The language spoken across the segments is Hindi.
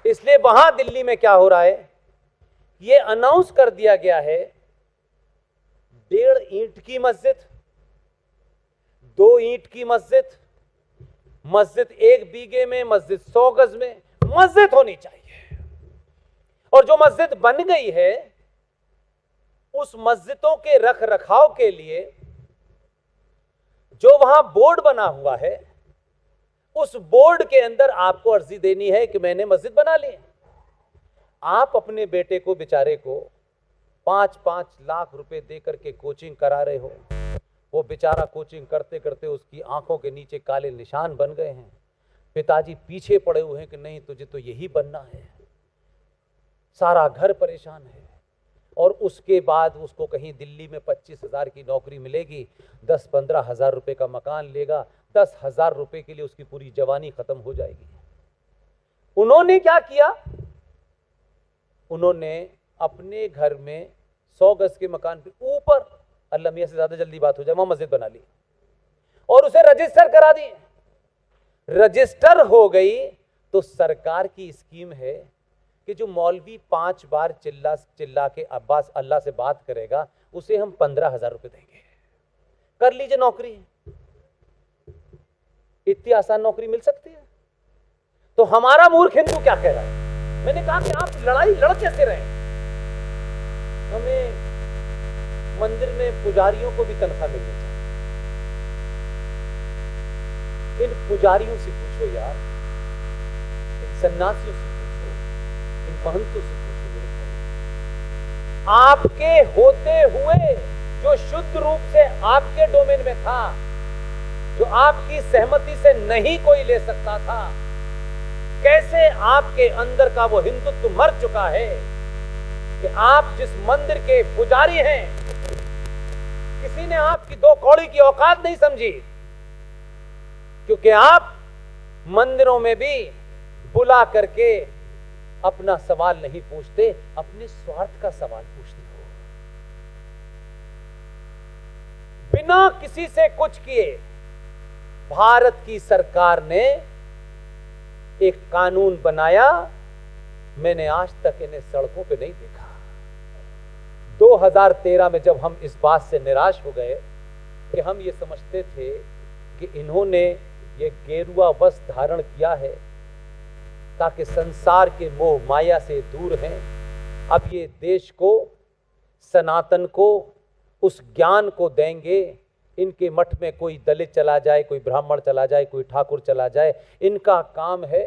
इसलिए वहां दिल्ली में क्या हो रहा है, ये अनाउंस कर दिया गया है 1.5 ईंट की मस्जिद, 2 ईंट की मस्जिद, मस्जिद 1 बीघे में, मस्जिद 100 गज में मस्जिद होनी चाहिए। और जो मस्जिद बन गई है उस मस्जिदों के रख रखाव के लिए जो वहां बोर्ड बना हुआ है, उस बोर्ड के अंदर आपको अर्जी देनी है कि मैंने मस्जिद बना ली। आप अपने बेटे को, बेचारे को 5-5 लाख रुपए देकर के कोचिंग करा रहे हो, वो बेचारा कोचिंग करते करते उसकी आंखों के नीचे काले निशान बन गए हैं। पिताजी पीछे पड़े हुए हैं कि नहीं तुझे तो यही बनना है, सारा घर परेशान है। और उसके बाद उसको कहीं दिल्ली में 25,000 की नौकरी मिलेगी, 10-15 हजार रुपए का मकान लेगा, 10,000 रुपए के लिए उसकी पूरी जवानी खत्म हो जाएगी। उन्होंने क्या किया, उन्होंने अपने घर में 100 गज के मकान पे ऊपर, अल्लाह मियां से ज्यादा जल्दी बात हो जाए, वहां मस्जिद बना ली और उसे रजिस्टर करा दी। रजिस्टर हो गई तो सरकार की स्कीम है कि जो मौलवी 5 बार चिल्ला के अब्बास अल्लाह से बात करेगा उसे हम 15,000 रुपए देंगे। कर लीजिए नौकरी, इतनी आसान नौकरी मिल सकती है। तो हमारा मूर्ख हिंदू क्या कह रहा है, मैंने कहा कि आप लड़ाई लड़ कैसे रहे, हमें मंदिर में पुजारियों को भी तनख्वाह मिलनी चाहिए। इन पुजारियों से पूछो यार, इन सन्यासियों से पूछो, इन महंतों से पूछो, मेरे भाई, आपके होते हुए जो शुद्ध रूप से आपके डोमेन में था, जो आपकी सहमति से नहीं कोई ले सकता था, कैसे आपके अंदर का वो हिंदुत्व मर चुका है कि आप जिस मंदिर के पुजारी हैं, किसी ने आपकी 2 कौड़ी की औकात नहीं समझी, क्योंकि आप मंदिरों में भी बुला करके अपना सवाल नहीं पूछते, अपने स्वार्थ का सवाल पूछते हो। बिना किसी से कुछ किए भारत की सरकार ने एक कानून बनाया, मैंने आज तक इन्हें सड़कों पे नहीं देखा। 2013 में जब हम इस बात से निराश हो गए कि हम ये समझते थे कि इन्होंने ये गेरुआ वस्त्र धारण किया है ताकि संसार के मोह माया से दूर हैं, अब ये देश को, सनातन को उस ज्ञान को देंगे, इनके मठ में कोई दलित चला जाए, कोई ब्राह्मण चला जाए, कोई ठाकुर चला जाए, इनका काम है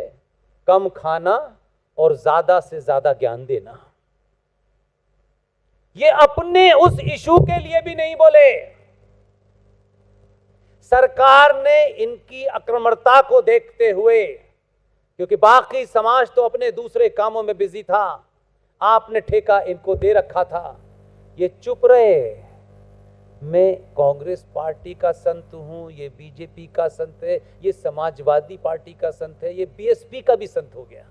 कम खाना और ज्यादा से ज्यादा ज्ञान देना। ये अपने उस इशू के लिए भी नहीं बोले। सरकार ने इनकी आक्रामकता को देखते हुए, क्योंकि बाकी समाज तो अपने दूसरे कामों में बिजी था, आपने ठेका इनको दे रखा था, ये चुप रहे। मैं कांग्रेस पार्टी का संत हूं, ये बीजेपी का संत है, ये समाजवादी पार्टी का संत है, ये बीएसपी का भी संत हो गया।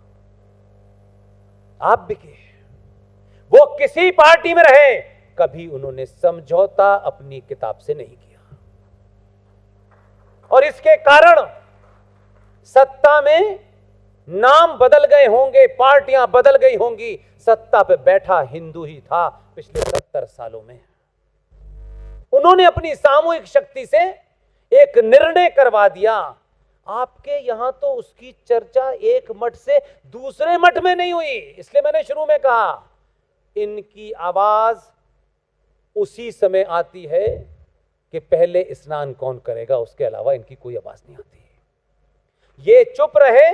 आप बिके, वो किसी पार्टी में रहे, कभी उन्होंने समझौता अपनी किताब से नहीं किया। और इसके कारण सत्ता में नाम बदल गए होंगे, पार्टियां बदल गई होंगी, सत्ता पे बैठा हिंदू ही था पिछले 70 सालों में। उन्होंने अपनी सामूहिक शक्ति से एक निर्णय करवा दिया। आपके यहां तो उसकी चर्चा एक मठ से दूसरे मठ में नहीं हुई, इसलिए मैंने शुरू में कहा इनकी आवाज उसी समय आती है कि पहले स्नान कौन करेगा, उसके अलावा इनकी कोई आवाज नहीं आती। ये चुप रहे।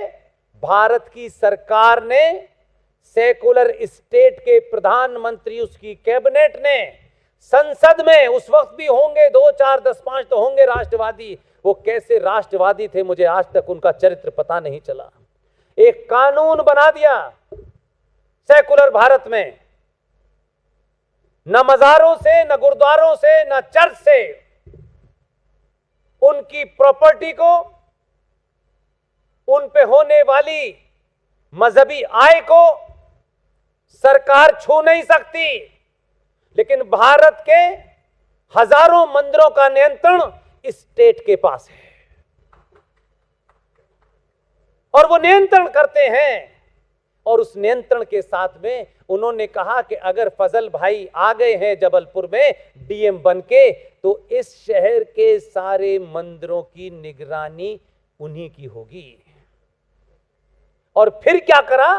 भारत की सरकार ने, सेकुलर स्टेट के प्रधानमंत्री, उसकी कैबिनेट ने, संसद में उस वक्त भी होंगे 2, 4, 10, 5 तो होंगे राष्ट्रवादी, वो कैसे राष्ट्रवादी थे मुझे आज तक उनका चरित्र पता नहीं चला। एक कानून बना दिया सेकुलर भारत में, न मजारों से, न गुरुद्वारों से, न चर्च से उनकी प्रॉपर्टी को, उन पे होने वाली मजहबी आय को सरकार छू नहीं सकती। लेकिन भारत के हजारों मंदिरों का नियंत्रण स्टेट के पास है और वो नियंत्रण करते हैं। और उस नियंत्रण के साथ में उन्होंने कहा कि अगर फजल भाई आ गए हैं जबलपुर में डीएम बनके, तो इस शहर के सारे मंदिरों की निगरानी उन्हीं की होगी। और फिर क्या करा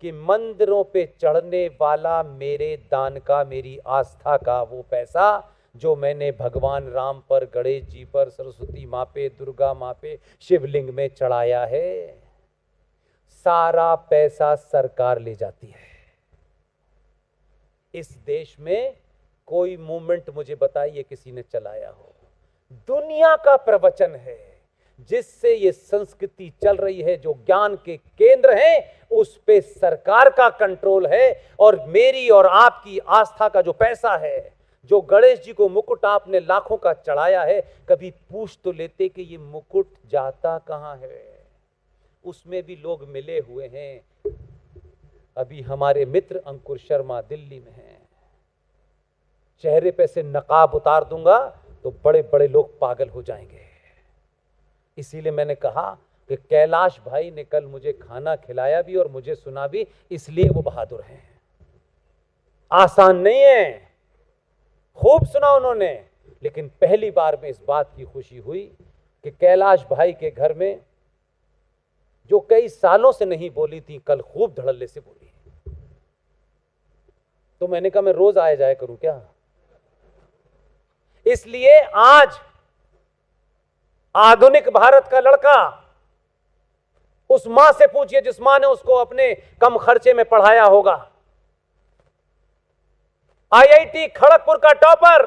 कि मंदिरों पे चढ़ने वाला मेरे दान का, मेरी आस्था का वो पैसा जो मैंने भगवान राम पर, गणेश जी पर, सरस्वती मां पे, दुर्गा मां पे, शिवलिंग में चढ़ाया है, सारा पैसा सरकार ले जाती है। इस देश में कोई मूवमेंट मुझे बताइए किसी ने चलाया हो? दुनिया का प्रवचन है जिससे ये संस्कृति चल रही है, जो ज्ञान के केंद्र हैं उस पे सरकार का कंट्रोल है। और मेरी और आपकी आस्था का जो पैसा है, जो गणेश जी को मुकुट आपने लाखों का चढ़ाया है, कभी पूछ तो लेते कि ये मुकुट जाता कहां है? उसमें भी लोग मिले हुए हैं। अभी हमारे मित्र अंकुर शर्मा दिल्ली में हैं, चेहरे पे से नकाब उतार दूंगा तो बड़े बड़े लोग पागल हो जाएंगे। इसीलिए मैंने कहा कि कैलाश भाई ने कल मुझे खाना खिलाया भी और मुझे सुना भी, इसलिए वो बहादुर हैं। आसान नहीं है, खूब सुना उन्होंने, लेकिन पहली बार में इस बात की खुशी हुई कि कैलाश भाई के घर में जो कई सालों से नहीं बोली थी, कल खूब धड़ल्ले से बोली। तो मैंने कहा मैं रोज आया जाया करूं क्या? इसलिए आज आधुनिक भारत का लड़का, उस मां से पूछिए जिस मां ने उसको अपने कम खर्चे में पढ़ाया होगा। आईआईटी खड़गपुर का टॉपर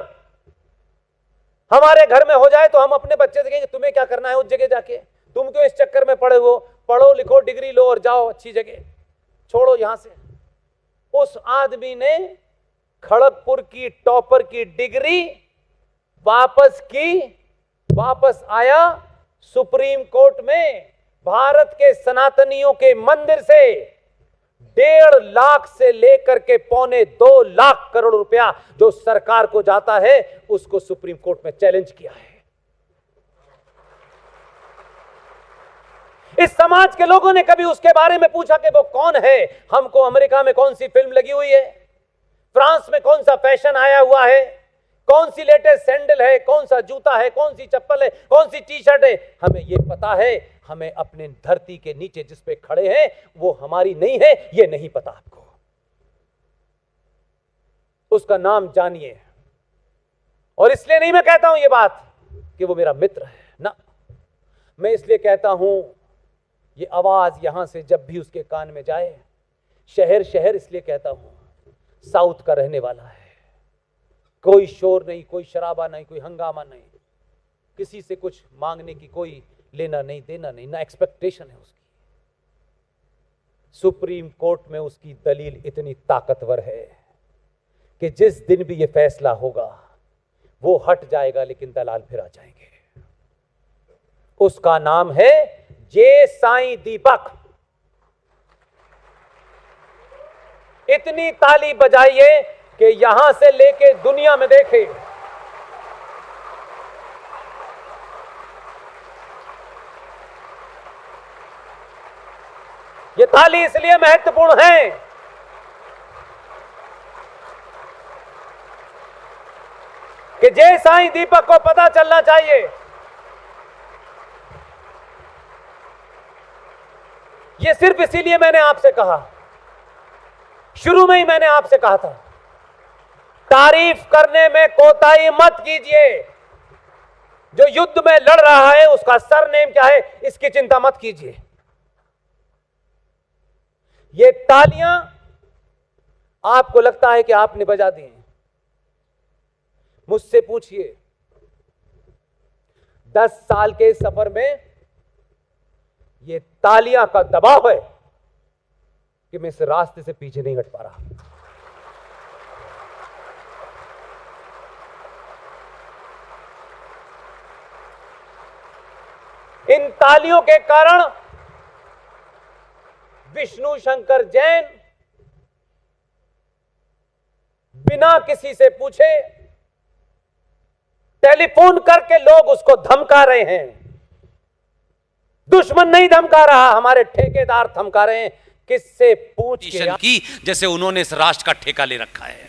हमारे घर में हो जाए तो हम अपने बच्चे से कहेंगे तुम्हें क्या करना है उस जगह जाके, तुम क्यों इस चक्कर में पड़े हो? पढ़ो लिखो, डिग्री लो और जाओ अच्छी जगह, छोड़ो यहां से। उस आदमी ने खड़गपुर की टॉपर की डिग्री वापस की, वापस आया सुप्रीम कोर्ट में भारत के सनातनियों के मंदिर से 1.5 लाख से लेकर के 1.25 लाख करोड़ रुपया जो सरकार को जाता है, उसको सुप्रीम कोर्ट में चैलेंज किया है। इस समाज के लोगों ने कभी उसके बारे में पूछा कि वो कौन है? हमको अमेरिका में कौन सी फिल्म लगी हुई है, फ्रांस में कौन सा फैशन आया हुआ है, कौन सी लेटेस्ट सैंडल है, कौन सा जूता है, कौन सी चप्पल है, कौन सी टी शर्ट है, हमें यह पता है। हमें अपने धरती के नीचे जिस पे खड़े हैं वो हमारी नहीं है, ये नहीं पता आपको। उसका नाम जानिए। और इसलिए नहीं मैं कहता हूं ये बात कि वो मेरा मित्र है ना, मैं इसलिए कहता हूं ये आवाज यहां से जब भी उसके कान में जाए, शहर शहर इसलिए कहता हूं, साउथ का रहने वाला है, कोई शोर नहीं, कोई शराबा नहीं, कोई हंगामा नहीं, किसी से कुछ मांगने की कोई लेना नहीं देना नहीं, ना एक्सपेक्टेशन है उसकी। सुप्रीम कोर्ट में उसकी दलील इतनी ताकतवर है कि जिस दिन भी यह फैसला होगा वो हट जाएगा, लेकिन दलाल फिर आ जाएंगे। उसका नाम है जे साईं दीपक। इतनी ताली बजाइए कि यहां से लेके दुनिया में देखे। ये ताली इसलिए महत्वपूर्ण है कि जय साईं दीपक को पता चलना चाहिए ये सिर्फ इसीलिए मैंने आपसे कहा, शुरू में ही मैंने आपसे कहा था, तारीफ करने में कोताही मत कीजिए। जो युद्ध में लड़ रहा है उसका सरनेम क्या है इसकी चिंता मत कीजिए। ये तालियां आपको लगता है कि आपने बजा दी हैं, मुझसे पूछिए 10 साल के सफर में ये तालियां का दबाव है कि मैं इस रास्ते से पीछे नहीं हट पा रहा। इन तालियों के कारण विष्णु शंकर जैन बिना किसी से पूछे टेलीफोन करके लोग उसको धमका रहे हैं दुश्मन नहीं धमका रहा, हमारे ठेकेदार धमका रहे हैं। किससे पूछ के की जैसे उन्होंने इस राष्ट्र का ठेका ले रखा है।